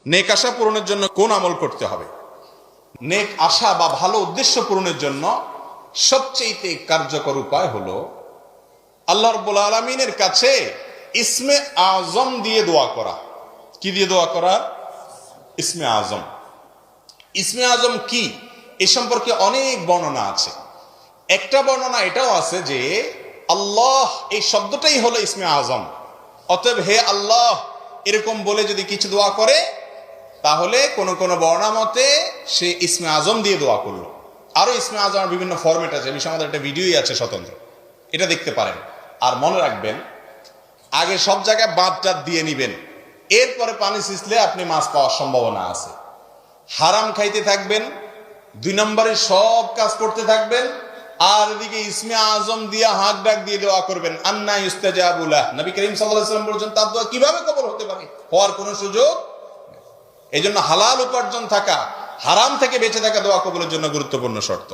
নেক আশা পূরণের জন্য কোন আমল করতে হবে? নেক আশা বা ভালো উদ্দেশ্য পূরণের জন্য সবচেয়ে কার্যকর উপায় হলো আল্লাহ রাব্বুল আলামিনের কাছে ইসমে আজম দিয়ে দোয়া করা। কি দিয়ে দোয়া করা? ইসমে আজম। ইসমে আজম কি, এ সম্পর্কে অনেক বর্ণনা আছে। একটা বর্ণনা এটাও আছে যে আল্লাহ এই শব্দটাই হলো ইসমে আজম, অতএব হে আল্লাহ এরকম বলে যদি কিছু দোয়া করে তাহলে কোন কোন বর্ণনা মতে সে ইসমে আজম দিয়ে দোয়া করলো। আরো ইসমে আজমের বিভিন্ন ফরম্যাট আছে, বিষয়ে আমাদের একটা ভিডিওই আছে স্বতন্ত্র, এটা দেখতে পারেন। আর মনে রাখবেন, আগে সব জায়গায় বাঁধটাত দিয়ে নিবেন, এরপরে পানি সিঁচলে আপনি মাছ পাওয়ার সম্ভাবনা আছে। হারাম খাইতে থাকবেন, 2 নম্বরে সব কাজ করতে থাকবেন, আর এদিকে ইসমে আজম দিয়ে হাঁক ডাক দিয়ে দোয়া করবেন। আন্না ইস্তাজাবু লাহ, নবী করিম সাল্লাল্লাহু আলাইহি ওয়াসাল্লাম বলেছেন তার দোয়া কিভাবে কবুল হতে পারে? হওয়ার কোনো সুযোগ। এই জন্য হালাল উপার্জন থাকা, হারাম থেকে বেঁচে থাকা দোয়া কবুলের জন্য গুরুত্বপূর্ণ শর্ত।